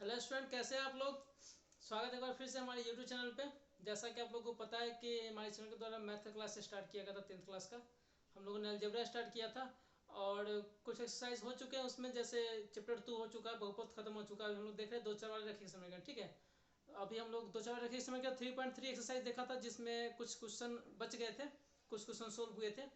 Hello student, कैसे हैं आप लोग। स्वागत है एक बार फिर से हमारे यूट्यूब चैनल पे। जैसा कि आप लोगों को पता है कि हमारे चैनल के द्वारा मैथ का क्लास स्टार्ट किया गया था 10th क्लास का। हम लोगों ने अलजेब्रा स्टार्ट किया था और कुछ एक्सरसाइज हो चुके हैं उसमें, जैसे चैप्टर 2 हो चुका है, बहुपद खत्म हो चुका है। हम लोग देख रहे हैं दो चार वाले रखे समीकरण, ठीक है। अभी हम लोग दो चार वाले रखे समीकरण 3.3 एक्सरसाइज देखा था, जिसमें कुछ क्वेश्चन बच गए थे, कुछ क्वेश्चन सोल्व हुए थे।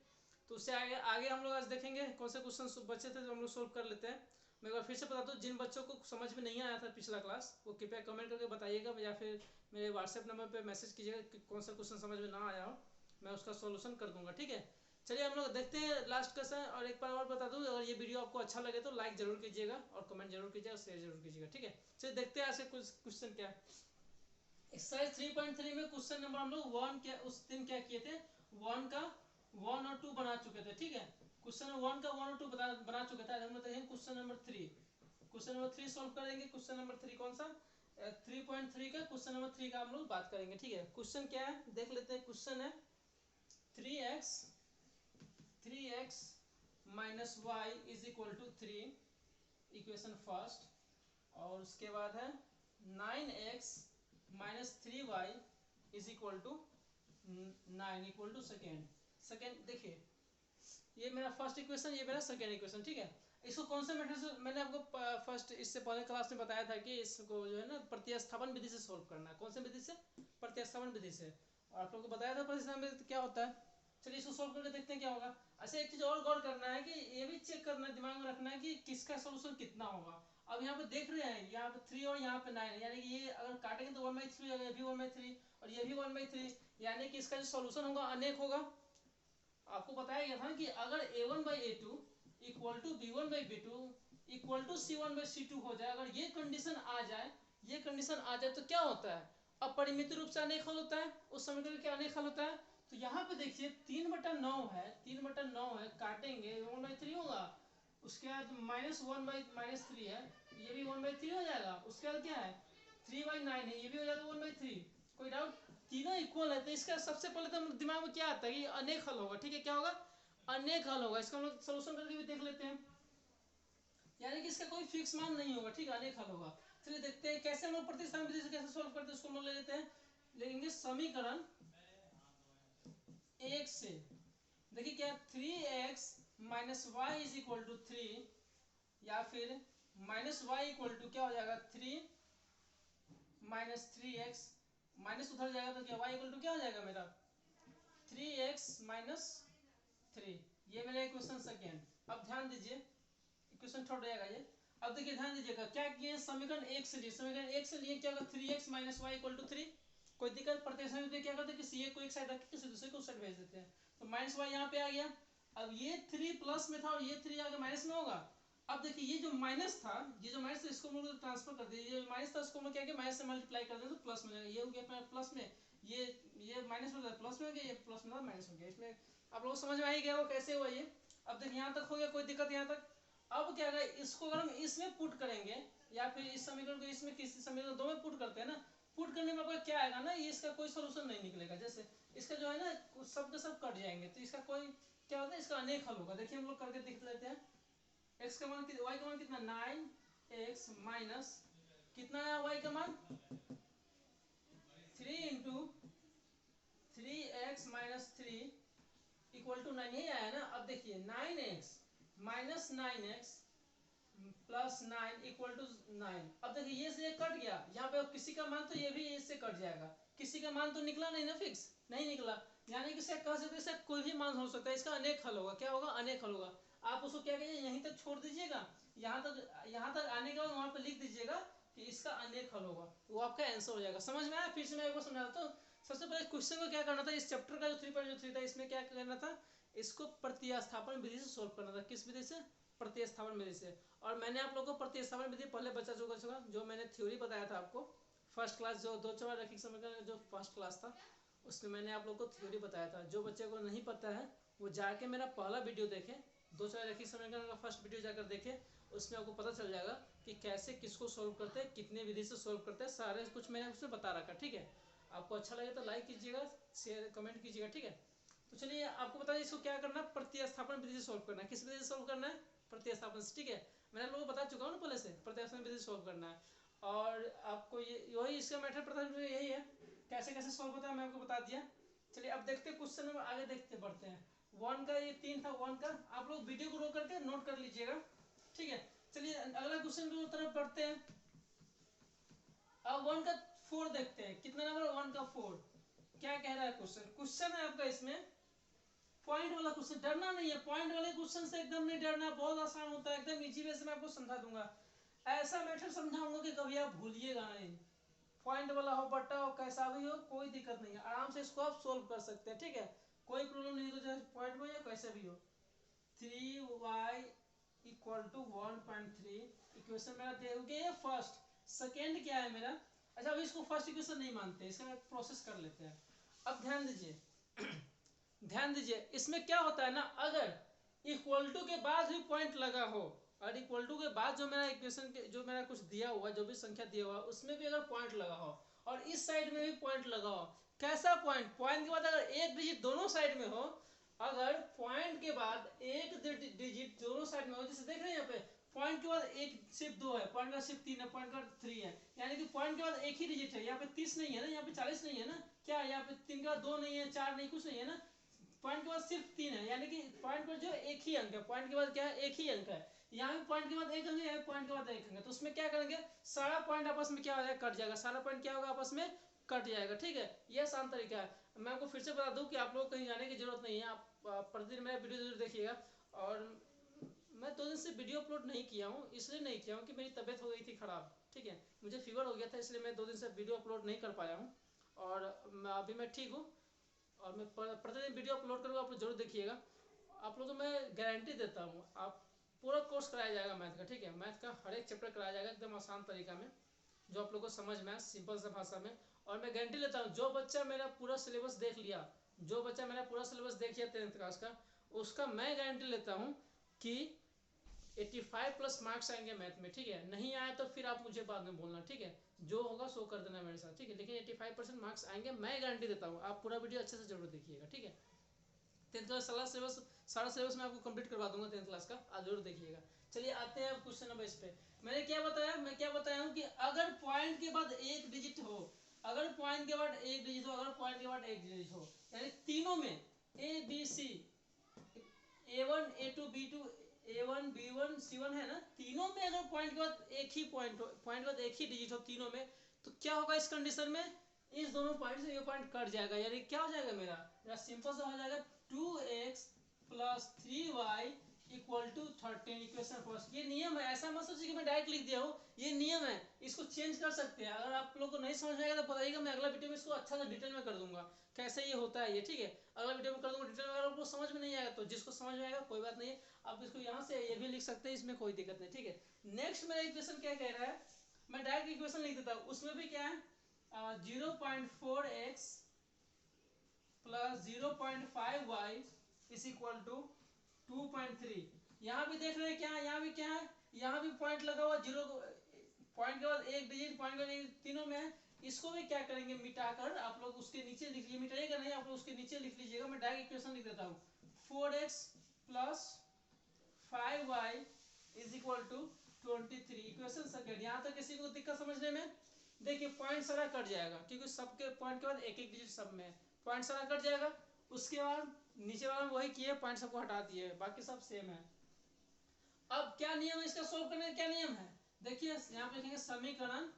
तो उससे आगे आगे हम लोग आज देखेंगे कौन से क्वेश्चन बचे थे जो हम लोग सोल्व कर लेते हैं। मैं एक बार फिर से बता दूं, जिन बच्चों को समझ में नहीं आया था पिछला क्लास, वो कृपया कमेंट करके बताइएगा या फिर मेरे व्हाट्सएप नंबर पे मैसेज कीजिएगा कि कौन सा क्वेश्चन समझ में ना आया हो, मैं उसका सॉल्यूशन कर दूंगा, ठीक है। चलिए हम लोग देखते हैं लास्ट क्वेश्चन। और एक बार और बता दूं, अगर ये वीडियो आपको अच्छा लगे तो लाइक जरूर कीजिएगा और कमेंट जरूर कीजिएगा, शेयर जरूर कीजिएगा, ठीक है। चलिए देखते हैं ऐसे कुछ क्वेश्चन क्या है। एक्सरसाइज 3.3 में क्वेश्चन नंबर हम लोग वन क्या उस दिन क्या किए थे, वन का वन और टू बना चुके थे, ठीक है। क्वेश्चन वन का वन और टू बना चुके थे। हम लोग देखेंगे question number 3। Question number 3 solve करेंगे। क्वेश्चन नंबर 3 कौन सा, 3.3 का क्वेश्चन नंबर 3 का हम लोग बात करेंगे, ठीक है। क्वेश्चन क्या है देख लेते हैं। क्वेश्चन है 3x minus y is equal to 3, equation first. और उसके बाद है 9x minus 3y is equal to 9 equal to second. Second देखिए, ये मेरा फर्स्ट इक्वेशन, ये मेरा सेकेंड इक्वेशन, ठीक है। इसको कौन से मेथड से, मैंने आपको फर्स्ट इससे पहले क्लास में बताया था कि इसको जो है ना प्रतिस्थापन विधि से सोल्व करना है। कौन से विधि से, प्रतिस्थापन विधि से। और आप लोग को बताया था प्रतिस्थापन विधि क्या होता है। चलिए इसको सोल्व करके देखते हैं क्या होगा। अच्छा एक चीज और गौर करना है कि ये भी चेक करना है, दिमाग में रखना है कि किसका सोल्यूशन कितना होगा। अब यहाँ पे देख रहे हैं, यहाँ पे 3 और यहाँ पे 9 है, यानी कि ये अगर काटेंगे तो 1/3 होगा, ये भी 1/3 और ये भी 1/3, यानी कि इसका जो सोल्यूशन होगा अनेक होगा। आपको बताया गया था कि अगर a1/a2 equal to b1/b2 equal to c1/c2 हो जाए, अगर ये कंडीशन आ जाए, ये कंडीशन आ जाए तो क्या होता है, अपरिमित रूप से अनेक हल होता है। उस समीकरण क्या अनेक हल होता है। तो यहाँ पे देखिए 3/9 है, 3/9 है, काटेंगे 1/3 होगा। उसके बाद -1/-3 है, ये भी 1/3 हो जाएगा। उसके बाद क्या है 3/9 है, ये भी हो जाएगा 1/3। कोई डाउट, तीनों इक्वल है। तो इसका सबसे पहले तो दिमाग में क्या आता है कि अनेक हल होगा, ठीक है। क्या होगा, अनेक हल होगा। इसका हम लोग सोल्यूशन करके भी देख लेते हैं, यानी कि इसका कोई फिक्स मान नहीं होगा, ठीक है, अनेक हल होगा। चलिए देखते हैं कैसे हम लोग प्रतिस्थापन विधि से कैसे सोल्व करते हैं। उसको हम लोग ले लेते हैं, लेंगे समीकरण एक से। देखिए क्या, 3x minus y is equal to 3, या फिर माइनस वाई इक्वल टू क्या हो जाएगा 3 माइनस 3x, माइनस उधर जाएगा तो क्या y इक्वल टू क्या हो जाएगा मेरा 3x माइनस 3। ये मेरा इक्वेशन सेकेंड। अब ध्यान दीजिए, इक्वेशन थर्ड रहेगा ये। अब देखिए ध्यान दीजिएगा क्या किए, समीकरण एक से लिए, समीकरण एक से लिए क्या होगा 3x minus y equal to 3। कोई दिक्कत, प्रतिस्थापन में क्या करते हैं, किसी एक को एक साइड रख के किसी दूसरे को उस साइड भेज देते हैं। तो माइनस वाई यहाँ पे आ गया। अब ये 3 प्लस में था और ये 3 आगे माइनस में होगा। अब देखिए ये जो माइनस था, ये जो माइनस था इसको हम लोग ट्रांसफर कर दिए, ये माइनस था उसको हम लोग क्या किया, माइनस से मल्टीप्लाई कर दें तो प्लस में जाएगा। ये हो गया प्लस में, ये माइनस में प्लस में हो गया, ये प्लस में था माइनस हो गया। इसमें आप लोग समझ में आ ही गया वो कैसे हुआ ये। अब देखिए यहाँ तक हो गया, कोई दिक्कत यहाँ तक। अब क्या है, इसको अगर हम इसमें पुट करेंगे या फिर इस समीकरण को इसमें, किसी समीकरण दो में पुट करते हैं ना, पुट करने में आपका क्या आएगा ना, ये इसका कोई सोल्यूशन नहीं निकलेगा। जैसे इसका जो है ना सब के सब कट जाएंगे, तो इसका कोई क्या होता है, इसका अनेक हल होगा। देखिए हम लोग करके देख लेते हैं। एक्स का मान वाई का मान कितना 9x माइनस कितना आया वाई का मान 3 into 3x minus 3 equal to 9, यही आया ना। अब देखिए 9x minus 9x plus 9 equal to 9। अब देखिए ये से कट गया, यहाँ पे किसी का मान तो ये भी इससे कट जाएगा, किसी का मान तो निकला नहीं ना, फिक्स नहीं निकला, यानी कि कह सकते हैं कोई भी मान हो सकता है। इसका अनेक हल होगा, क्या होगा, अनेक हल होगा। आप उसको क्या कहिए, यहीं तक छोड़ दीजिएगा, यहाँ तक आने के बाद वहां पर लिख दीजिएगा कि इसका अनेक हल होगा, वो आपका आंसर हो जाएगा। समझ में आया, फिर से मैं आपको समझाता हूँ। सबसे पहले क्वेश्चन को क्या करना था, इस चैप्टर का जो 3.3 था इसमें क्या करना था, इसको प्रतिस्थापन विधि से सोल्व करना था। किस विधि से, प्रतिस्थापन विधि से। और मैंने आप लोगों को प्रतिस्थापन विधि पहले बचा चुका, जो मैंने थ्योरी बताया था आपको फर्स्ट क्लास, जो दो चार रैखिक समीकरण जो फर्स्ट क्लास था उसमें मैंने आप लोगों को थ्योरी बताया था। जो बच्चे को नहीं पता है वो जाके मेरा पहला वीडियो देखें, दो चार रैखिक समीकरण का फर्स्ट वीडियो जाकर देखें, उसमें आपको पता चल जाएगा कि कैसे किसको सोल्व करते हैं, कितने विधि से सोल्व करते हैं, सारे कुछ मैंने उसमें बता रखा, ठीक है। आपको अच्छा लगे तो लाइक कीजिएगा, शेयर कमेंट कीजिएगा, ठीक है। तो चलिए आपको बता दें इसको क्या करना है, प्रतिस्थापन विधि से सोल्व करना है। किस विधि से सोल्व करना है, प्रतिस्थापन से, ठीक है। मैंने आप लोगों को बता चुका हूँ ना पहले से, प्रतिस्थापन विधि से सोल्व करना है। और आपको ये वही इसका मेथड पता है, यही है। कैसे कैसे सॉल्व होता है मैं आपको बता दिया। चलिए अब देखते हैं क्वेश्चन में आगे देखते बढ़ते हैं। 1 का ये 3 था, 1 का आप लोग वीडियो को रोक करके नोट कर लीजिएगा, ठीक है। चलिए अगला क्वेश्चन की तरफ बढ़ते हैं। अब 1 का 4 देखते हैं, कितना नंबर 1 का 4 क्या कह रहा है क्वेश्चन। क्वेश्चन है आपका इसमें पॉइंट वाला क्वेश्चन, डरना नहीं है, पॉइंट वाले क्वेश्चन से एकदम नहीं डरना, बहुत आसान होता है, एकदम इजी वे से मैं आपको समझा दूंगा। ऐसा मेथड समझाऊंगा कि कभी आप भूलिएगा नहीं। पॉइंट वाला हो बट्टा हो कैसा भी हो कोई दिक्कत नहीं है, आराम से इसको आप सोल्व कर सकते हैं, ठीक है। कोई प्रॉब्लम नहीं, तो चाहे पॉइंट में या कैसे भी हो। 3y इक्वल टू 1.3 इक्वेशन मेरा दे हो गया, ये फर्स्ट। सेकेंड क्या है मेरा, अच्छा अभी इसको फर्स्ट इक्वेशन नहीं मानते, इसका प्रोसेस कर लेते हैं। अब ध्यान दीजिए ध्यान दीजिए, इसमें क्या होता है ना, अगर इक्वल टू के बाद भी पॉइंट लगा हो, और इक्वल टू के बाद जो मेरा इक्वेशन के जो मेरा कुछ दिया हुआ, जो भी संख्या दिया हुआ उसमें भी अगर पॉइंट लगा हो, और इस साइड में भी पॉइंट लगा हो, कैसा पॉइंट, पॉइंट के बाद अगर एक डिजिट दोनों साइड में हो, अगर पॉइंट के बाद एक डिजिट दोनों साइड में हो, जैसे देख रहे हैं यहाँ पे पॉइंट के बाद एक सिर्फ 2 है, पॉइंट का सिर्फ 3 है, पॉइंट का 3 है, यानी कि पॉइंट के बाद एक ही डिजिट है, यहाँ पे 30 नहीं है ना, यहाँ पे 40 नहीं है ना, क्या यहाँ पे 3 के बाद 2 नहीं है, 4 नहीं, कुछ नहीं है ना, पॉइंट के बाद सिर्फ 3 है, यानी कि पॉइंट पर जो एक ही अंक है, पॉइंट के बाद क्या है, एक ही अंक है। यहाँ भी पॉइंट के बाद एक अंक है, पॉइंट के बाद एक अंक है, तो उसमें क्या करेंगे, सारा पॉइंट आपस में क्या हो जाएगा, कट जाएगा, सारा पॉइंट क्या होगा, आपस में कट जाएगा, ठीक है। यह आसान तरीका है। मैं आपको फिर से बता दूं कि आप लोग कहीं जाने की जरूरत नहीं है, आप प्रतिदिन मेरा वीडियो जरूर देखिएगा। और मैं 2 दिन से वीडियो अपलोड नहीं किया हूँ, इसलिए नहीं किया हूँ कि मेरी तबीयत हो गई थी खराब, ठीक है, मुझे फीवर हो गया था, इसलिए मैं 2 दिन से वीडियो अपलोड नहीं कर पाया हूँ। और अभी मैं ठीक हूँ, और मैं प्रतिदिन वीडियो अपलोड करूँगा, आप लोग जरूर देखिएगा। आप लोगों को मैं गारंटी देता हूँ, आप पूरा कोर्स कराया जाएगा मैथ का, ठीक है, मैथ का हर एक चैप्टर कराया जाएगा एकदम आसान तरीका में, जो आप लोग को समझ में आए सिंपल सा भाषा में। और मैं गारंटी लेता हूँ, जो बच्चा मेरा पूरा सिलेबस देख लिया, जो बच्चा मेरा पूरा सिलेबस देख लिया 10th क्लास का, उसका मैं गारंटी लेता हूँ कि 85+ मार्क्स आएंगे मैथ में, ठीक है। नहीं आया तो फिर आप मुझे बाद में बोलना, ठीक है, जो होगा सो कर देना मेरे साथ, ठीक है, लेकिन 85% मार्क्स आएंगे, मैं गारंटी देता हूँ। आप पूरा वीडियो अच्छे से जरूर देखिएगा, ठीक है। 10th क्लास सारा सिलेबस मैं आपको कंप्लीट करवा दूंगा 10th क्लास का, आप जरूर देखिएगा। चलिए आते हैं अब क्वेश्चन नंबर इस पे। मैं क्या बताया हूँ कि अगर पॉइंट के बाद एक डिजिट हो, अगर पॉइंट के बाद एक डिजिट हो, अगर पॉइंट के बाद एक डिजिट हो, यानी तीनों में A B C, A1 A2 B2 A1 B1 C1 है ना, तीनों में अगर पॉइंट के बाद एक ही पॉइंट हो, पॉइंट के बाद एक ही डिजिट हो तीनों में, तो क्या होगा इस कंडीशन में, इस दोनों पॉइंट से ये पॉइंट कट जाएगा, यानी क्या हो जाएगा मेरा सिंपल सा हो जाएगा 2x + 3y = 13 इक्वेशन फर्स्ट। ये नियम है, ऐसा मत सोचिए कि मैं डायरेक्ट लिख दिया हूँ, ये नियम है, इसको चेंज कर सकते हैं। अगर आप लोग को नहीं समझ में आएगा तो बताइएगा, मैं अगला वीडियो में इसको अच्छा सा डिटेल में कर दूंगा कैसे ये होता है ये, ठीक है, अगला वीडियो में कर दूंगा डिटेल में। अगर आपको समझ में नहीं आएगा तो जिसको समझ में आएगा कोई बात नहीं है, आप इसको यहाँ से ये भी लिख सकते हैं, इसमें कोई दिक्कत नहीं, ठीक है। नेक्स्ट मेरा इक्वेशन क्या कह रहा है, मैं डायरेक्ट इक्वेशन लिख देता हूँ, उसमें भी क्या है 0.4x + 0.5y = 2.3। यहाँ भी देख रहे हैं क्या, यहाँ भी क्या है, यहाँ भी पॉइंट लगा हुआ, जीरो पॉइंट के बाद एक डिजिट, पॉइंट के बाद एक, तीनों में है। इसको भी क्या करेंगे, मिटाकर आप लोग उसके नीचे लिख लीजिए, मिटाइएगा नहीं, आप लोग उसके नीचे लिख लीजिएगा, मैं डायरेक्ट इक्वेशन लिख देता हूँ 4x + 5y = 23 इक्वेशन सेकंड। यहाँ तक किसी को दिक्कत समझने में, देखिए पॉइंट सारा कट जाएगा, क्योंकि सबके पॉइंट के बाद एक एक डिजिट सब में पॉइंट सारा कट जाएगा। उसके बाद नीचे वाला वही किए, पॉइंट सबको हटा दिए, बाकी सब सेम है। अब क्या नियम है इसका सोल्व करने का, क्या नियम है, देखिए यहाँ पे लिखेंगे समीकरण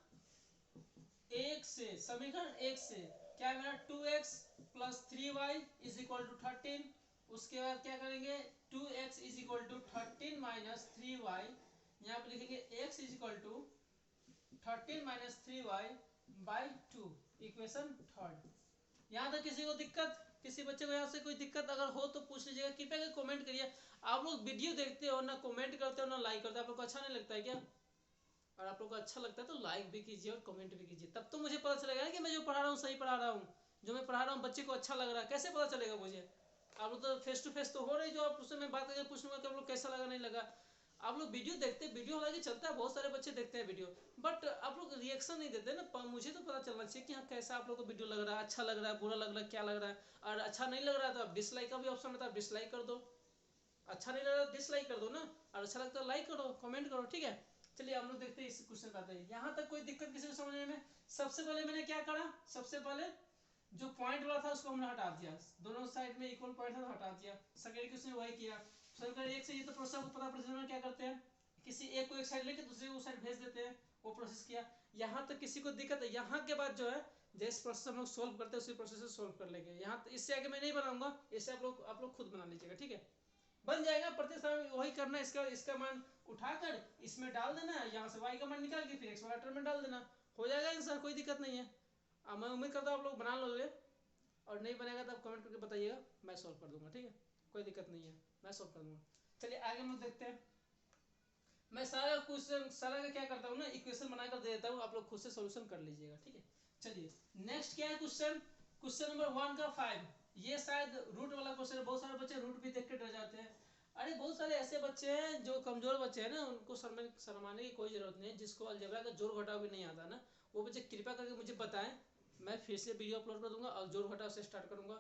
1 से, समीकरण 1 से क्या मेरा 2x + 3y = 13। उसके बाद क्या करेंगे 2x = 13 - 3y, यहाँ पे लिखेंगे x = 13 - 3y/2 इक्वेशन थर्ड। यहाँ तक किसी को दिक्कत, किसी बच्चे को यहाँ से कोई दिक्कत अगर हो तो पूछ लीजिएगा, कृपया करके कमेंट करिए। आप लोग वीडियो देखते हो ना, कमेंट करते हो ना लाइक करते हो, आप लोग को अच्छा नहीं लगता है क्या? और आप लोग को अच्छा लगता है तो लाइक भी कीजिए और कमेंट भी कीजिए, तब तो मुझे पता चलेगा ना कि मैं जो पढ़ा रहा हूँ सही पढ़ा रहा हूँ, जो मैं पढ़ा रहा हूँ बच्चे को अच्छा लग रहा है, कैसे पता चलेगा मुझे? आप लोग तो फेस टू फेस तो हो रही, जो आप उससे मैं बात करके पूछ लूँगा कि आप लोग कैसा लगा नहीं लगा। आप लोग वीडियो देखते, वीडियो हालांकि चलता है, बहुत सारे बच्चे देखते हैं वीडियो, बट आप लोग रिएक्शन नहीं देते ना, मुझे तो पता चलना चाहिए कि हाँ कैसा आप लोग को वीडियो लग रहा है, अच्छा लग रहा है, बुरा लग रहा है, क्या लग रहा है। और अच्छा नहीं लग रहा है तो आप डिसलाइक का भी ऑप्शन रहता है, डिसलाइक कर दो, अच्छा नहीं लग रहा है डिसलाइक कर दो ना, और अच्छा लगता है लाइक करो, कमेंट करो, ठीक है। चलिए हम लोग देखते हैं इस क्वेश्चन पे आते हैं। यहाँ तक कोई दिक्कत किसी को समझने में? सबसे पहले मैंने क्या करा, सबसे पहले जो पॉइंट वाला था उसको हमने हटा दिया, दोनों साइड में इक्वल पॉइंट था तो हटा दिया। सेकंड क्वेश्चन वही किया। समीकरण एक से ये तो प्रोसेस आपको पता, प्रोसेस में क्या करते हैं, किसी एक को एक साइड लेके दूसरे को उस साइड भेज देते हैं, वो प्रोसेस किया। यहाँ तक किसी को दिक्कत है? यहाँ के बाद जो है जिस प्रोसेस हम लोग सोल्व करते हैं उसी प्रोसेस से सोल्व कर लेंगे। यहाँ इससे आगे मैं नहीं बनाऊंगा, इससे आप लोग खुद बना लीजिएगा, ठीक है। बन जाएगा, प्रत्येक समय वही करना है। इसका मान उठाकर इसमें डाल देना है, यहाँ से y का मान निकाल के फिर x वाला टर्म में डाल देना, हो जाएगा आंसर, कोई दिक्कत नहीं है। अब मैं उम्मीद करता हूँ आप लोग बना लोगे, और नहीं बनेगा तो आप कमेंट करके बताइएगा, मैं सॉल्व कर दूंगा, ठीक है, कोई दिक्कत नहीं है, मैं सॉल्व कर दूंगा। चलिए आगे हम लोग देखते हैं। मैं सारा क्वेश्चन सारा का क्या करता हूँ ना, इक्वेशन बनाकर दे देता हूँ, आप लोग खुद से सोल्यूशन कर लीजिएगा, ठीक है। चलिए नेक्स्ट क्या है क्वेश्चन, क्वेश्चन नंबर 1 का 5। ये शायद रूट वाला क्वेश्चन है, बहुत सारे बच्चे रूट भी देख के डर जाते हैं। अरे बहुत सारे ऐसे बच्चे हैं जो कमजोर बच्चे हैं ना, उनको शर्माने की कोई जरूरत नहीं है। जिसको अलजेब्रा का जोड़ घटाव भी नहीं आता ना, वो बच्चे कृपया करके मुझे बताएं, मैं फिर से वीडियो अपलोड कर दूंगा और जोड़ घटाव से स्टार्ट करूंगा।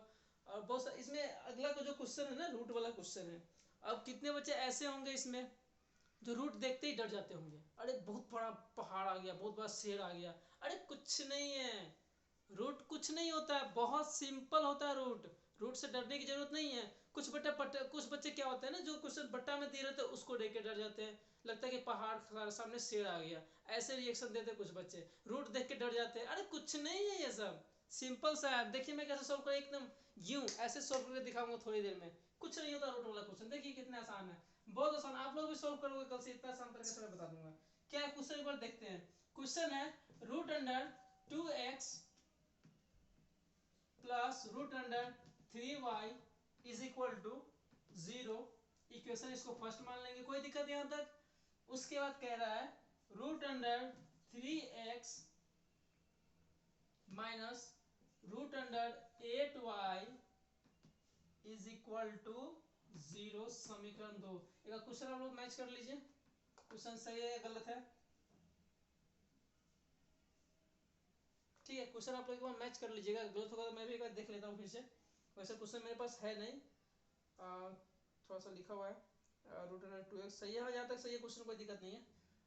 और बहुत सारे इसमें अगला का जो क्वेश्चन है ना, रूट वाला क्वेश्चन है। अब कितने बच्चे ऐसे होंगे इसमें जो रूट देखते ही डर जाते होंगे, अरे बहुत बड़ा पहाड़ आ गया, बहुत बड़ा शेर आ गया। अरे कुछ नहीं है, रूट कुछ नहीं होता है, बहुत सिंपल होता है रूट। रूट से डरने की जरूरत नहीं है। कुछ बच्चे क्या होते हैं ना, जो क्वेश्चन बट्टा में दे रहे थे उसको देख के डर जाते हैं, लगता है कि पहाड़ सामने शेर आ गया, ऐसे रिएक्शन देते कुछ बच्चे, रूट देख के डर जाते हैं। अरे कुछ नहीं है, ये सब सिंपल सा है। देखिए मैं कैसे सोल्व कर, एकदम यूं ऐसे सोल्व करके दिखाऊंगा थोड़ी देर में। कुछ नहीं होता रूट वाला क्वेश्चन, देखिए कितना आसान है, बहुत आसान। आप लोग भी सोल्व करोगे कल से, इतना आसान तरीके से मैं बता दूंगा। क्या क्वेश्चन एक बार देखते हैं। क्वेश्चन है root under 2x plus root under 3y is equal to 0। Equation इसको फर्स्ट मान लेंगे, कोई दिक्कत यहाँ तक। उसके बाद कह रहा है root under 3x minus root under 8y is equal to 0। समीकरण 2। एक क्वेश्चन आप लोग मैच कर लीजिए, क्वेश्चन सही है या गलत है, ठीक है। क्वेश्चन आप लोग एक बार मैच कर लीजिएगा, गलत होगा तो मैं भी एक बार देख लेता हूँ फिर से। वैसे क्वेश्चन मेरे पास है नहीं, थोड़ा सा लिखा हुआ है रूट अंडर 2x सही है, जहाँ तक सही है क्वेश्चन, कोई दिक्कत नहीं है।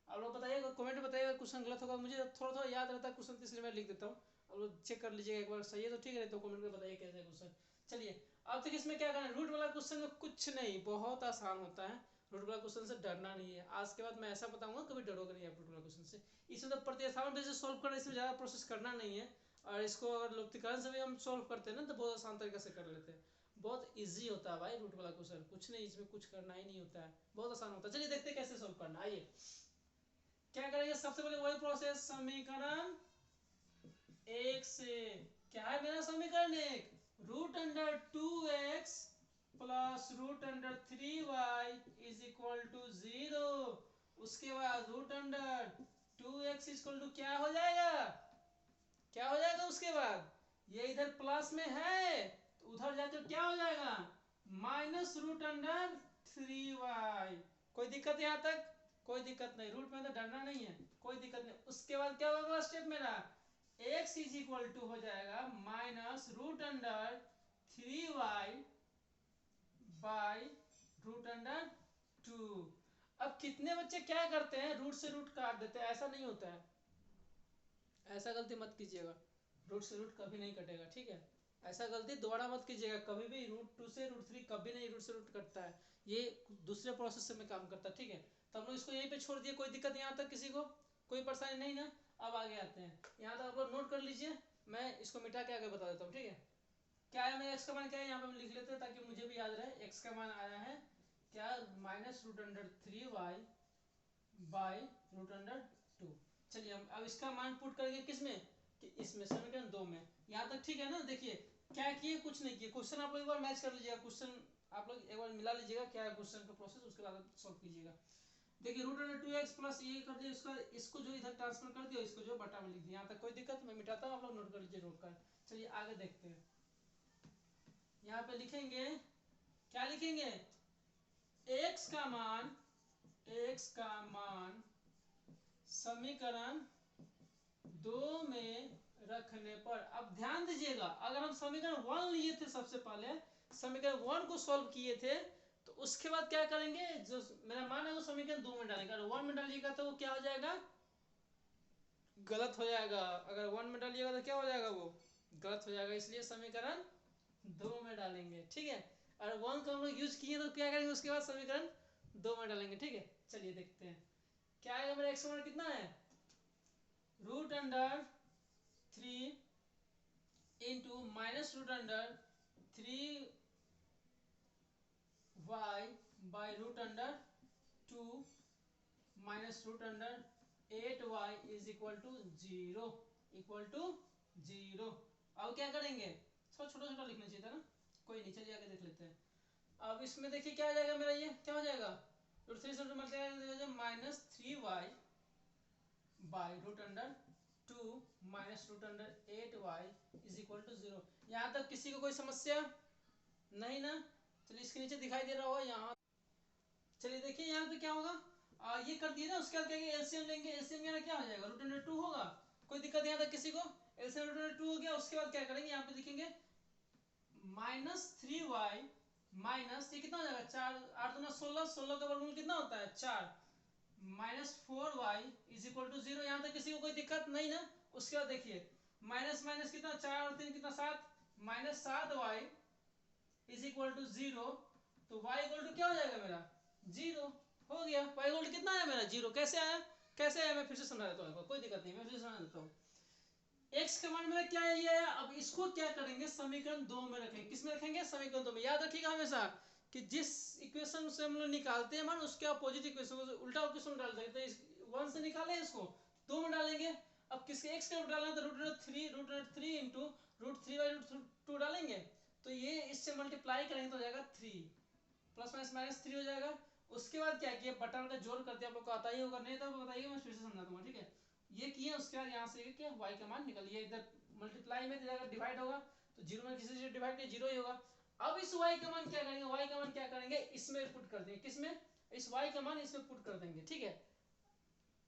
आप लोग बताइएगा, कमेंट में बताइएगा क्वेश्चन गलत होगा, मुझे थोड़ा थोड़ा याद रहता है क्वेश्चन, इसलिए मैं लिख देता हूँ। आप लोग चेक कर लीजिएगा एक बार, सही है तो ठीक है, तो कमेंट में बताइए कैसे क्वेश्चन। चलिए अब तक इसमें क्या करना है, रूट वाला क्वेश्चन में कुछ नहीं, बहुत आसान होता है। रूट वाला क्वेश्चन से डरना नहीं है, आज के बाद मैं ऐसा बताऊंगा कभी डरोगे नहीं आप रूट वाला क्वेश्चन से। इसमें तो प्रतिस्थापन बेसिस सोल्व करना, इसमें ज़्यादा प्रोसेस करना नहीं है। और इसको अगर लुप्तीकरण से भी हम सोल्व करते हैं ना तो बहुत आसान तरीके से कर लेते हैं, बहुत इजी होता है भाई रूट वाला क्वेश्चन, कुछ नहीं इसमें, कुछ करना ही नहीं होता है, बहुत आसान होता है। चलिए देखते हैं कैसे सोल्व करना। आइए क्या करेंगे, सबसे पहले वही प्रोसेस, समीकरण एक से। क्या है मेरा समीकरण एक, root under 2x plus root under 3y is equal to 0। उसके बाद root under 2x equal to क्या हो जाएगा, क्या हो जाएगा उसके बाद, ये इधर प्लस में है तो उधर जाकर क्या हो जाएगा, माइनस रूट अंडर 3y। कोई दिक्कत यहाँ तक, कोई दिक्कत नहीं, रूट में तो डरना नहीं है, कोई दिक्कत नहीं। उसके बाद क्या होगा स्टेप मेरा, x इज इक्वल टू हो जाएगा minus root under 3y by root under 2। अब कितने बच्चे क्या करते हैं, रूट से रूट काट देते हैं, ऐसा नहीं होता है, ऐसा गलती मत कीजिएगा, रूट से रूट कभी नहीं कटेगा, ठीक है। ऐसा गलती दोबारा मत कीजिएगा कभी भी, रूट 2 से रूट 3 कभी नहीं रूट से रूट कटता है, ये दूसरे प्रोसेस से में काम करता है, ठीक है। तो हम लोग इसको यहीं पे छोड़ दिए, कोई दिक्कत यहाँ तक किसी को, कोई परेशानी नहीं ना। अब आगे आते हैं, यहाँ तक आप लोग नोट कर लीजिए, मैं इसको मिटा के आगे बता देता हूँ, ठीक है। क्या है मेरा एक्स का मान, क्या है यहाँ पे हम लिख लेते हैं ताकि मुझे भी याद रहे। एक्स का मान आया है क्या, minus root under 3y by root under 2। चलिए हम अब इसका मान पुट करेंगे किसमें, कि इसमें, समीकरण 2 में। यहाँ तक ठीक है ना। देखिए क्या किए, कुछ नहीं किए, क्वेश्चन आप लोग एक बार मैच कर लीजिएगा, क्वेश्चन आप लोग एक बार मिला लीजिएगा क्या है क्वेश्चन का प्रोसेस, उसके बाद सॉल्व कीजिएगा। देखिए रूट अंडर 2x प्लस ये कर दिया, इसका इसको जो इधर ट्रांसफर कर दिया, इसको जो बटा में लिख दिया, यहाँ तक कोई दिक्कत, मैं मिटाता हूँ, आप लोग नोट कर लीजिए नोट कर। चलिए आगे देखते हैं, यहाँ पे लिखेंगे, क्या लिखेंगे, x का मान समीकरण 2 में रखने पर। अब ध्यान दीजिएगा, अगर हम समीकरण 1 लिए थे सबसे पहले, समीकरण 1 को सॉल्व किए थे तो तो उसके बाद क्या करेंगे, जो मेरा मान है वो समीकरण 2 में डालेंगे। अगर 1 में डालिएगा तो वो क्या हो जाएगा, गलत हो जाएगा। अगर 1 में डालिएगा तो क्या हो जाएगा, वो गलत हो जाएगा। इसलिए समीकरण 2 में डालेंगे, ठीक है। और 1 का हम लोग यूज किए तो क्या करेंगे, उसके बाद समीकरण 2 में डालेंगे, ठीक है। चलिए देखते हैं क्या आएगा। मेरा एक्स मान कितना है, root under 3 into minus root under 3 y by root under 2 minus root under 8y is equal to 0, equal to 0। अब क्या करेंगे, सब छोटा छोटा लिखना चाहिए था ना, कोई नहीं, चलिए आगे देख लेते हैं। अब इसमें देखिए क्या आ जाएगा मेरा, ये क्या हो जाएगा, रूट 3 से multiply minus 3y by root under 2 minus root under 8y is equal to 0। यहाँ तक किसी को कोई समस्या नहीं ना, चलिए इसके नीचे दिखाई दे रहा होगा यहाँ। चलिए देखिए यहाँ पे क्या होगा, ये कर दिए ना, उसके बाद क्या एलसीएम लेंगे। एलसीएम यहाँ क्या हो जाएगा, रूट अंडर 2 होगा, कोई दिक्कत यहाँ तक किसी को, एलसीएम रूट अंडर 2 हो गया। उसके बाद क्या करेंगे, यहाँ पे लिखेंगे माइनस 3y माइनस ये कितना हो जाएगा, 4 8 दूना 16, 16 का वर्गमूल कितना होता है 4, minus 4y is equal to 0। यहाँ तक किसी को कोई दिक्कत नहीं ना। उसके बाद देखिए माइनस माइनस कितना, 4 और 3 कितना 7, minus 7y is equal to 0। तो y इक्वल टू क्या हो जाएगा मेरा, 0 हो गया। y इक्वल टू कितना आया मेरा, 0। कैसे आया, कैसे आया, मैं फिर से समझा देता हूँ, कोई दिक्कत नहीं, मैं फिर से समझा देता हूँ। x का मान मेरा क्या है, ये है। अब इसको क्या करेंगे, समीकरण 2 में रखेंगे। किस में रखेंगे, समीकरण 2 में। याद रखिएगा हमेशा कि जिस इक्वेशन से हम लोग निकालते हैं मान, उसके अपोजिट इक्वेशन को उल्टा इक्वेशन डाल देते हैं। 1 से निकाले इसको 2 में डालेंगे। अब किसके x का रूट डालना है, तो root 3 into root 3 by root 2 डालेंगे। तो ये इससे मल्टीप्लाई करेंगे तो हो जाएगा 3 प्लस माइनस माइनस 3 हो जाएगा। उसके बाद क्या किया, बटा बटा जोड़ करते आप लोग को आता ही होगा, नहीं तो बताइए, मैं फिर से समझा दूंगा, ठीक है। ये किए, उसके बाद यहाँ से क्या y का मान निकल, ये इधर मल्टीप्लाई में जाकर डिवाइड होगा, तो 0 में किसी से डिवाइड किया 0 ही होगा। अब इस y का मान क्या करेंगे, y का मान क्या करेंगे, इसमें पुट कर देंगे। किसमें, इस y का मान इसमें पुट कर देंगे, ठीक है।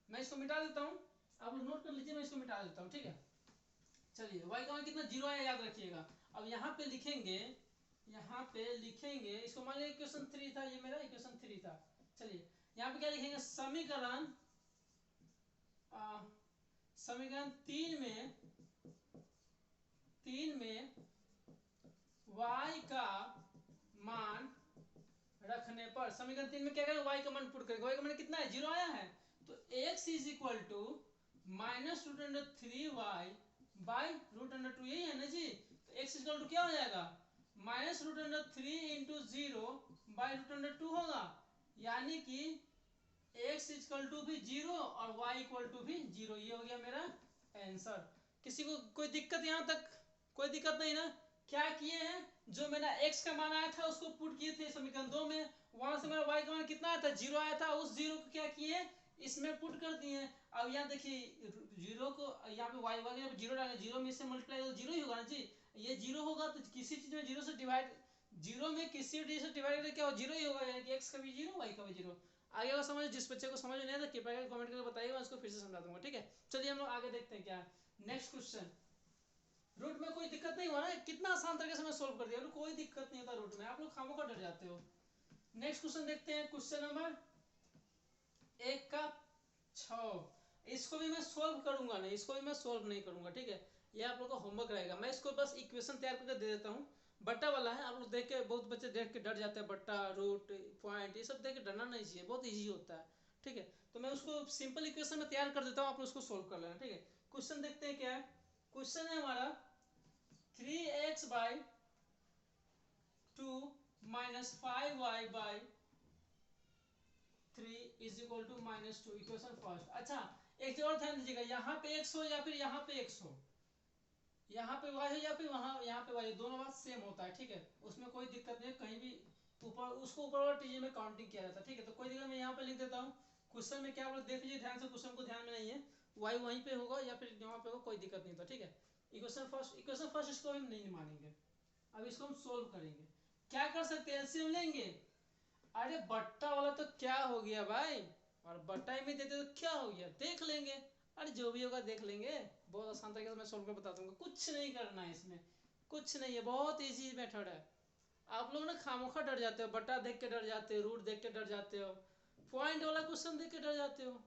मैं इसको मिटा देता हूँ, आप लोग नोट कर लीजिए, मैं इसको मिटा देता हूँ, ठीक है। चलिए y का मान कितना 0 आया, याद रखिएगा। अब यहाँ पे लिखेंगे, यहाँ पे लिखेंगे इसको, मान लीजिए इक्वेशन 3 था, ये मेरा इक्वेशन 3 था। चलिए यहाँ पे क्या लिखेंगे, समीकरण समीकरण 3 में y का मान रखने पर, समीकरण 3 में क्या करेंगे, y का मान पुट करेंगे। y का मान कितना है, 0 आया है, तो x is equal to minus root under 3y by root under 2, यही है ना जी। तो x इक्वल टू क्या हो जाएगा, minus root under 3 into 0 by root under 2 होगा। यानी कि x इक्वल टू भी 0 और y इक्वल टू भी 0। ये हो गया मेरा आंसर। किसी को कोई दिक्कत यहाँ तक, कोई दिक्कत नहीं ना। क्या किए हैं, जो मेरा x का मान आया था उसको पुट किए थे समीकरण 2 में, वहां से मेरा y का मान कितना आया था, 0 आया था, उस 0 को क्या किए, इसमें पुट कर दिए। अब यहाँ देखिए 0 को यहाँ पे y वगैरह 0 डालेंगे, 0 में इससे मल्टीप्लाई तो 0 ही होगा ना जी। ये 0 होगा तो किसी चीज में 0 से डिवाइड, 0 में किसी चीज से डिवाइड करके क्या हो, 0 ही होगा। यानी कि x का भी 0, y का भी 0। आगे का समझ, जिस बच्चे को समझ नहीं आता कृपया करके कमेंट करके बताइएगा, मैं उसको फिर से समझा दूंगा, ठीक है। चलिए हम लोग आगे देखते हैं क्या है। नेक्स्ट क्वेश्चन, रूट में कोई दिक्कत नहीं हुआ ना, कितना आसान तरीके से मैं सोल्व कर दिया, कोई दिक्कत नहीं होता रूट में, आप लोग खामों का डर जाते हो। नेक्स्ट क्वेश्चन देखते हैं, क्वेश्चन नंबर 1 का 6। इसको भी मैं सोल्व करूंगा नहीं, इसको भी मैं सोल्व नहीं करूंगा, ठीक है। ये आप लोग का होमवर्क रहेगा। मैं इसको बस इक्वेशन तैयार करके दे देता हूँ। बट्टा वाला है, आप लोग देख के, बहुत बच्चे देख के डर जाते हैं, बट्टा रूट पॉइंट ये सब देख के डरना नहीं चाहिए, बहुत ईजी होता है, ठीक है। तो मैं उसको सिंपल इक्वेशन में तैयार कर देता हूँ, आप उसको सोल्व कर लेना, ठीक है। क्वेश्चन देखते हैं क्या है। क्वेश्चन है हमारा 3x by 2 minus 5y by 3 is equal to minus 2, equation first. अच्छा एक चीज और ध्यान दीजिएगा, यहाँ पे x हो या फिर यहाँ पे x हो, यहाँ पे y हो या फिर वहाँ यहाँ पे y, दोनों बात सेम होता है, ठीक है। उसमें कोई दिक्कत नहीं, कहीं भी ऊपर उसको ऊपर वाला टीजे में काउंटिंग किया जाता है, ठीक है। तो कोई दिक्कत, मैं यहाँ पे लिख देता हूँ। क्वेश्चन में क्या आप लोग देख लीजिए ध्यान से, क्वेश्चन को ध्यान में नहीं है, y वहीं पे होगा या फिर यहाँ पे होगा, कोई दिक्कत नहीं होता, ठीक है। इक्वेशन फर्स्ट इसको हम नहीं मानेंगे। अब इसको हम सोल्व करेंगे। क्या कर सकते हैं, एलसीएम लेंगे। अरे बट्टा वाला तो क्या हो गया भाई, और बट्टा ही में देते तो क्या हो गया, देख लेंगे। अरे जो भी होगा देख लेंगे, बहुत आसान तरीके से मैं सोल्व कर बता दूंगा, कुछ नहीं करना है इसमें, कुछ नहीं है, बहुत इजी मेथड है। आप लोग ना खामोखा डर जाते हो, बटा देख के डर जाते हो, रूट देख के डर जाते हो, पॉइंट वाला क्वेश्चन देख के डर जाते हो।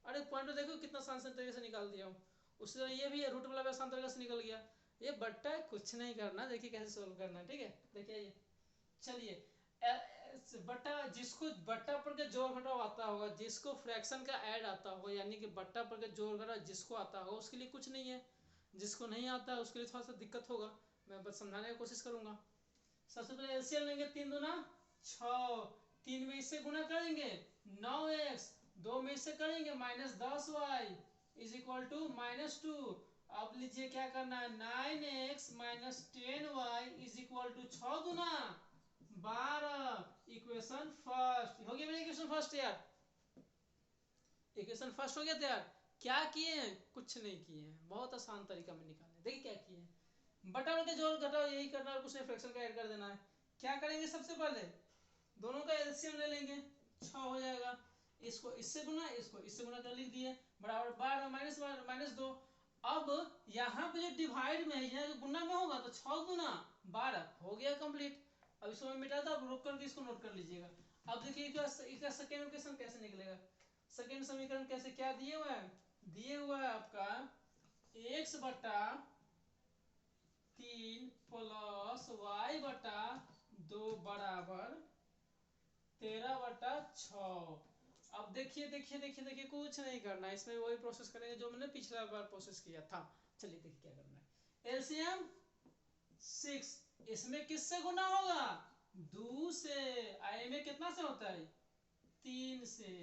अरे पॉइंट देखो कितना आसान तरीके से निकाल दिया हूँ। उसी तरह ये भी है, रूट वाला भी आसान तरीके से निकल गया। ये बट्टा है, कुछ नहीं करना, देखिए कैसे सोल्व करना है। ठीक है, देखिए ये, चलिए बट्टा, जिसको बट्टा पर के जोड़ घटाव आता होगा, जिसको फ्रैक्शन का ऐड आता होगा, यानी कि बट्टा पर के जोड़ घटाव जिसको आता होगा उसके लिए कुछ नहीं है, जिसको नहीं आता है उसके लिए थोड़ा सा दिक्कत होगा। मैं बस समझाने की कोशिश करूंगा। सबसे पहले एलसीएम लेंगे, 3 दूना 6, 3 में इससे गुना करेंगे 9x, 2 में इससे करेंगे -10y इज इक्वल टू -2। अब लीजिए क्या करना है, 9x - 10y is equal to 6 दूना 12। इक्वेशन फर्स्ट हो गया मेरा, इक्वेशन फर्स्ट यार, इक्वेशन फर्स्ट हो गया तैयार। क्या किए हैं, कुछ नहीं किए हैं, बहुत आसान तरीका में निकालने। देखिए क्या किए हैं, बटा बटे जोड़ घटाओ यही करना है, कुछ नहीं, फ्रैक्शन का ऐड कर देना है। क्या करेंगे, सबसे पहले दोनों का एलसीएम ले लेंगे, 6 हो जाएगा। इसको इससे गुना, इसको इससे गुना कर लिख दिए, बराबर 12 -2। अब यहाँ पे जो डिवाइड में है, यहाँ गुना में होगा तो 6 गुना 12 हो गया कंप्लीट। अब इसको मैं मिटा था, रोक करके इसको नोट कर लीजिएगा। अब देखिए इसका सेकेंड इक्वेशन कैसे निकलेगा। सेकेंड समीकरण कैसे, क्या दिए हुआ है, दिए हुआ है आपका x बटा 3 प्लस y बटा 2 बराबर 13/6। अब देखिए देखिए देखिए देखिए, कुछ नहीं करना है इसमें, वही प्रोसेस करेंगे जो मैंने पिछला बार प्रोसेस किया था। चलिए देखिए क्या करना है, एलसीएम 6, इसमें किससे गुना होगा, 2 से, आई में कितना से होता है, 3 से,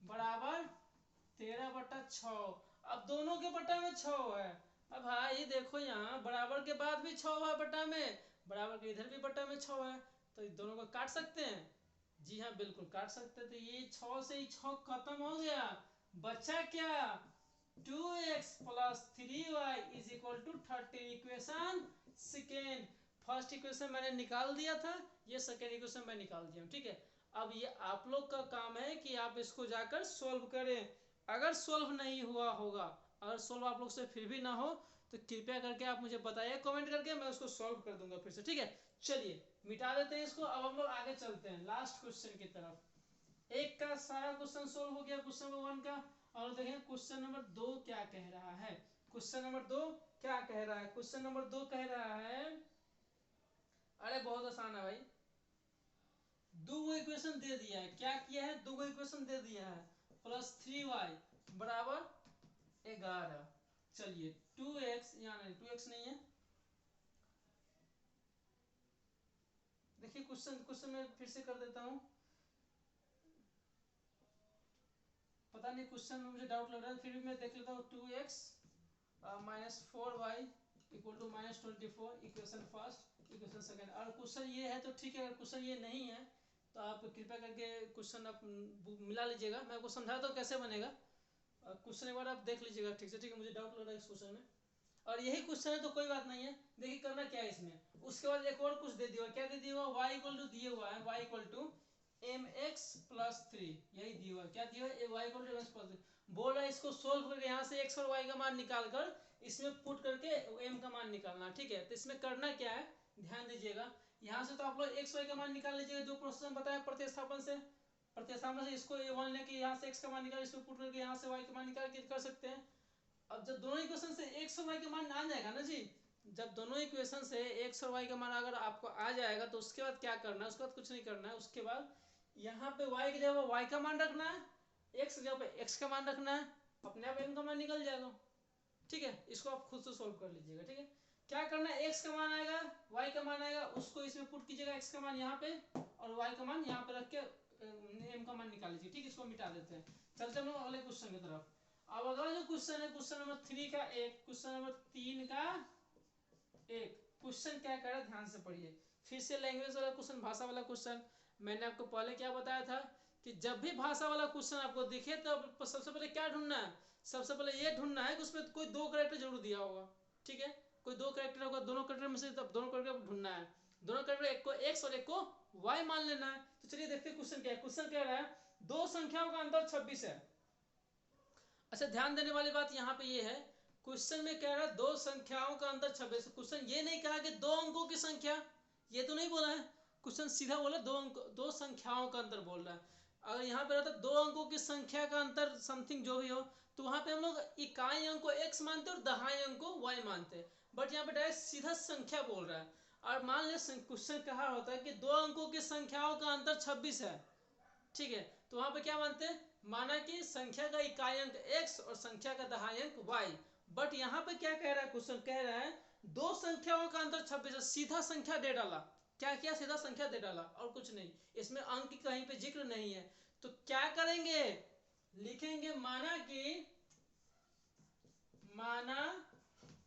बराबर 13/6। अब दोनों के बटा में 6 है। अब भाई देखो यहाँ बराबर के बाद भी 6 है बटा में, बराबर के इधर भी बटा में 6 है, तो दोनों को काट सकते हैं। जी हाँ बिल्कुल काट सकते हैं। तो ये 6 से ही 6 खत्म हो गया, बचा क्या, 2x + 3y is equal to 30। Equation second, first equation मैंने निकाल दिया था, ये सेकेंड इक्वेशन मैं निकाल दिया हूँ। ठीक है, अब ये आप लोग का काम है कि आप इसको जाकर सोल्व करें। अगर सोल्व नहीं हुआ होगा, अगर सोल्व आप लोग से फिर भी ना हो तो कृपया करके आप मुझे बताइए कमेंट करके, मैं उसको सोल्व कर दूंगा फिर से। ठीक है, चलिए मिटा देते हैं इसको। अब हम लोग आगे चलते हैं लास्ट क्वेश्चन की तरफ। एक का सारा क्वेश्चन सोल्व हो गया, क्वेश्चन नंबर 1 का। और देखें क्वेश्चन नंबर 2 क्या कह रहा है। क्वेश्चन नंबर 2 क्या कह रहा है, क्वेश्चन नंबर 2 कह रहा है, अरे बहुत आसान है भाई, दो इक्वेशन दे दिया है। क्या किया है, दो इक्वेशन दे दिया है, +3y बराबर 11। चलिए 2x, यहाँ नहीं 2x नहीं है, देखिए क्वेश्चन में फिर से कर देता हूँ। पता नहीं क्वेश्चन में मुझे डाउट लग रहा है, फिर भी मैं देख लेता हूँ। 2x - 4y equal to -24, equation first, equation second. और क्वेश्चन ये है तो ठीक है, अगर क्वेश्चन ये नहीं है तो आप कृपया करके क्वेश्चन आप मिला लीजिएगा, मैं आपको समझाता हूँ कैसे बनेगा। क्वेश्चन एक बार आप देख लीजिएगा ठीक से, ठीक है, मुझे डाउट लग रहा है इस क्वेश्चन में। और यही क्वेश्चन है तो कोई बात नहीं है। देखिए करना क्या है इसमें, उसके बाद एक और कुछ दे दिया, क्या दे दिया हुआ, y इक्वल टू दिए हुआ है, y इक्वल टू mx + 3, यही दिया हुआ है। क्या दिया हुआ है, y इक्वल टू mx + 3। बोल रहा है इसको सोल्व करके यहाँ से x और y का मान निकाल कर इसमें पुट करके m का मान निकालना। ठीक है, तो इसमें करना क्या है, ध्यान दीजिएगा। यहाँ से तो आप लोग x y का मान निकाल लीजिएगा, जो प्रोसेस हम बताया प्रतिस्थापन से। प्रतिस्थापन से इसको a1 लेके यहाँ से x का मान निकाल, इसमें पुट करके यहाँ से y का मान निकाल के कर सकते हैं। अब जब दोनों इक्वेशन से x और y का मान आ जाएगा ना जी, जब दोनों इक्वेशन से x और y का मान अगर आपको आ जाएगा तो उसके बाद क्या करना है, उसके बाद कुछ नहीं करना है। उसके बाद यहाँ पे y की जगह y का मान रखना है, x की जगह पे x का मान रखना है, अपने आप m का मान निकल जाएगा। ठीक है, इसको आप खुद से सोल्व कर लीजिएगा। ठीक है, क्या करना है, x का मान आएगा, y का मान आएगा, उसको इसमें पुट कीजिएगा, x का मान यहाँ पे और y का मान यहाँ पे रख के m का मान निकाल लीजिए। ठीक है, इसको मिटा देते हैं, चलते हम लोग अगले क्वेश्चन की तरफ। अब अगला जो क्वेश्चन है, क्वेश्चन नंबर 3 का एक, क्वेश्चन नंबर 3 का एक क्वेश्चन क्या कर रहा है, ध्यान से पढ़िए। फिर से लैंग्वेज वाला क्वेश्चन, भाषा वाला क्वेश्चन। मैंने आपको पहले क्या बताया था कि जब भी भाषा वाला क्वेश्चन आपको दिखे तो सबसे पहले क्या ढूंढना है, सबसे पहले ये ढूंढना है कि उसमें कोई दो कैरेक्टर जरूर दिया होगा। ठीक है, कोई दो कैरेक्टर होगा, दोनों कैरेक्टर में से तब दोनों कैरेक्टर ढूंढना है। दोनों कैरेक्टर, एक को x और एक को y मान लेना है। तो चलिए देखते हैं क्वेश्चन क्या है। क्वेश्चन कह रहा है दो संख्याओं का अंतर 26 है। अच्छा, ध्यान देने वाली बात यहाँ पे ये है, क्वेश्चन में कह रहा है दो संख्याओं का अंतर 26। क्वेश्चन ये नहीं कहा कि दो अंकों की संख्या, ये तो नहीं बोला है। क्वेश्चन सीधा बोला दो अंक, दो संख्याओं का अंतर बोल रहा है। अगर यहाँ पे रहता दो अंकों की संख्या का अंतर समथिंग जो भी हो, तो वहाँ पे हम लोग इकाई अंक को x मानते और दहाई अंक को y मानते, बट यहाँ पे डायरेक्ट सीधा संख्या बोल रहा है। और मान ले क्वेश्चन कहा होता है कि दो अंकों की संख्याओं का अंतर 26 है, ठीक है, तो वहां पे क्या मानते हैं, माना कि संख्या का इकाई अंक x और संख्या का दहाई अंक y। बट यहाँ पे क्या कह रहा है, क्वेश्चन कह रहा है दो संख्याओं का अंतर 26 है, सीधा संख्या दे डाला। क्या किया, सीधा संख्या दे डाला और कुछ नहीं, इसमें अंक की कहीं पे जिक्र नहीं है। तो क्या करेंगे, लिखेंगे माना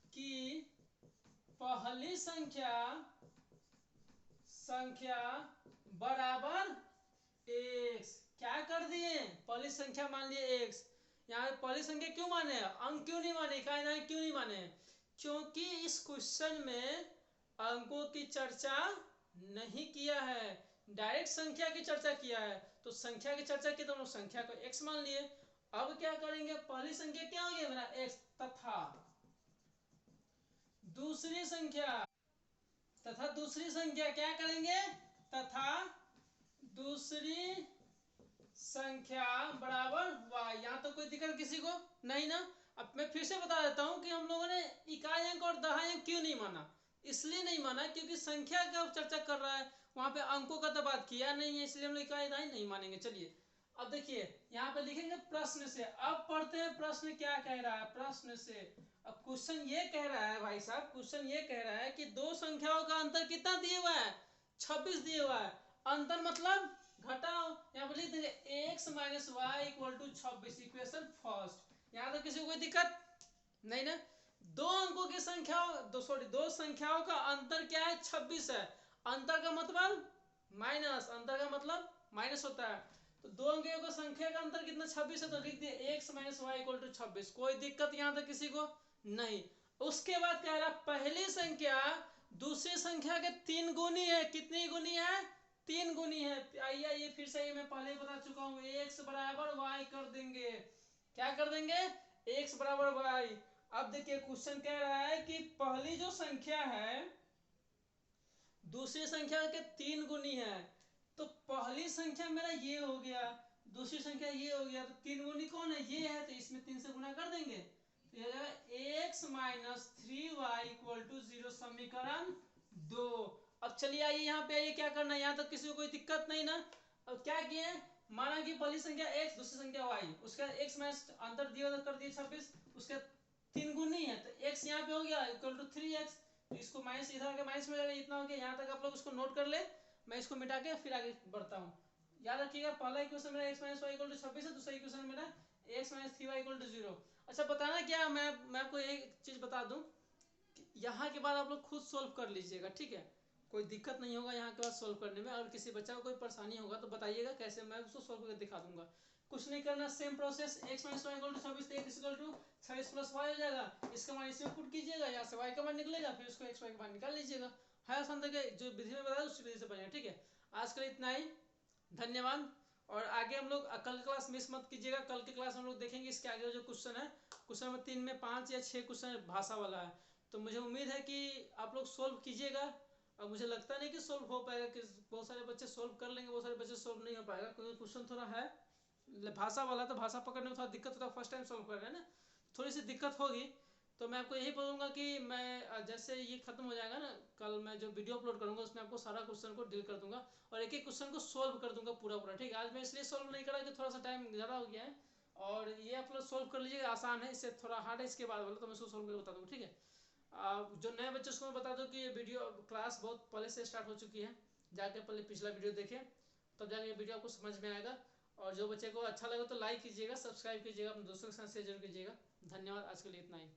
कि पहली संख्या बराबर x। क्या कर दिए, पहली संख्या मान लिए x। यहाँ पहली संख्या क्यों माने, अंक क्यों नहीं माने, इकाई दहाई क्यों नहीं माने, क्योंकि इस क्वेश्चन में अंकों की चर्चा नहीं किया है, डायरेक्ट संख्या की चर्चा किया है। तो संख्या की चर्चा की तो हम संख्या को x मान लिए। अब क्या करेंगे, पहली संख्या क्या हो गया मेरा x, तथा दूसरी संख्या क्या करेंगे, तथा दूसरी संख्या बराबर y। यहाँ तो कोई दिक्कत किसी को नहीं ना। अब मैं फिर से बता देता हूँ कि हम लोगों ने इकाई अंक और दहाई अंक क्यों नहीं माना, इसलिए नहीं माना क्योंकि संख्या का चर्चा कर रहा है, वहां पे अंकों का तो बात किया नहीं है, इसलिए हम लोग इकाई दहाई नहीं मानेंगे। चलिए अब देखिए यहाँ पे लिखेंगे प्रश्न से। अब पढ़ते हैं प्रश्न क्या कह रहा है, प्रश्न से। अब क्वेश्चन ये कह रहा है भाई साहब, क्वेश्चन ये कह रहा है कि दो संख्याओं का अंतर कितना दिया हुआ है, 26 दिया हुआ है। अंतर मतलब घटाओ, यहाँ पर लिख देंगे x minus y equal to 26, equation first. यहाँ तो किसी को कोई दिक्कत नहीं ना। दो अंकों की दो संख्याओं का अंतर क्या है, 26 है। अंतर का मतलब माइनस, अंतर का मतलब माइनस होता है। तो दो अंकों की संख्या का अंतर कितना, 26 है, तो लिख दिए x minus y equal to 26। कोई दिक्कत यहाँ तक किसी को नहीं। उसके बाद कह रहा पहली संख्या दूसरी संख्या के 3 गुनी है। कितनी गुनी है, 3 गुनी है। आइए फिर से मैं पहले ही बता चुका हूँ, x बराबर y कर देंगे। क्या कर देंगे, x बराबर y। अब देखिए क्वेश्चन कह रहा है कि पहली जो संख्या है दूसरी संख्या के 3 गुनी है। तो पहली संख्या मेरा ये हो गया, दूसरी संख्या ये हो गया, तो 3 गुनी कौन है, ये है, तो इसमें 3 से गुना कर देंगे, तो ये जाएगा x minus 3y equal to 0, समीकरण 2। अब चलिए आइए यहाँ पे आइए, क्या करना है, यहाँ तक किसी को कोई दिक्कत नहीं ना। अब क्या किए, माना कि पहली संख्या x दूसरी संख्या y, उसका x माइनस अंतर दिया कर दिए 26, उसका 3 गुनी है, तो x यहाँ पे हो गया इक्वल टू 3x। तो इसको माइनस इधर आके माइनस में जाएगा, इतना हो गया। यहाँ तक आप लोग इसको नोट कर ले, मैं इसको मिटा के फिर आगे बढ़ता हूँ। याद रखिएगा पहला इक्वेशन मेरा x minus y equal to 26 है, दूसरा इक्वेशन मेरा x minus 3y equal to 0। अच्छा बताना क्या, मैं आपको एक चीज़ बता दूँ, यहाँ के बाद आप लोग खुद सोल्व कर लीजिएगा, ठीक है, कोई दिक्कत नहीं होगा यहाँ के बाद सोल्व करने में। और किसी बच्चा को कोई परेशानी होगा तो बताइएगा, कैसे मैं उसको सोल्व करके दिखा दूंगा। कुछ नहीं करना, same process, x minus y equal to 26, x equal to 26 plus y हो जाएगा। इसका मान इसमें पुट कीजिएगा, यहाँ से y का मान निकलेगा, फिर उसको x y का मान निकाल लीजिएगा। है आसान तक, जो विधि में बताया उसी विधि से पढ़ेंगे, ठीक है। आज के लिए इतना ही, धन्यवाद। और आगे हम लोग कल क्लास मिस मत कीजिएगा, कल की क्लास हम लोग देखेंगे इसके आगे जो क्वेश्चन है, क्वेश्चन नंबर 3 में 5 या 6 क्वेश्चन भाषा वाला है। तो मुझे उम्मीद है कि आप लोग सोल्व कीजिएगा। और मुझे लगता नहीं कि सोल्व हो पाएगा, कि बहुत सारे बच्चे सोल्व कर लेंगे, बहुत सारे बच्चे सोल्व नहीं हो पाएगा, क्योंकि क्वेश्चन थोड़ा है भाषा वाला, तो भाषा पकड़ने में थोड़ा दिक्कत होता है, फर्स्ट टाइम सोल्व कर रहे हैं ना, थोड़ी सी दिक्कत होगी। तो मैं आपको यही बोलूँगा कि मैं जैसे ये खत्म हो जाएगा ना, कल मैं जो वीडियो अपलोड करूँगा उसमें आपको सारा क्वेश्चन को डील कर दूंगा और एक एक क्वेश्चन को सोल्व कर दूंगा पूरा पूरा, ठीक है। आज मैं इसलिए सोल्व नहीं करा कि थोड़ा सा टाइम ज़्यादा हो गया है, और ये आप लोग सोल्व कर लीजिएगा, आसान है, इससे थोड़ा हार्ड है इसके बाद वाला, तो मैं उसको सोल्व करके बता दूँगा, ठीक है। जो नए बच्चे उसको मैं बता दूँ कि ये वीडियो क्लास बहुत पहले से स्टार्ट हो चुकी है, जाके पहले पिछला वीडियो देखें, तब जाके ये वीडियो आपको समझ में आएगा। और जो बच्चे को अच्छा लगे तो लाइक कीजिएगा, सब्सक्राइब कीजिएगा, अपने दोस्तों के साथ शेयर जरूर कीजिएगा। धन्यवाद, आज के लिए इतना ही।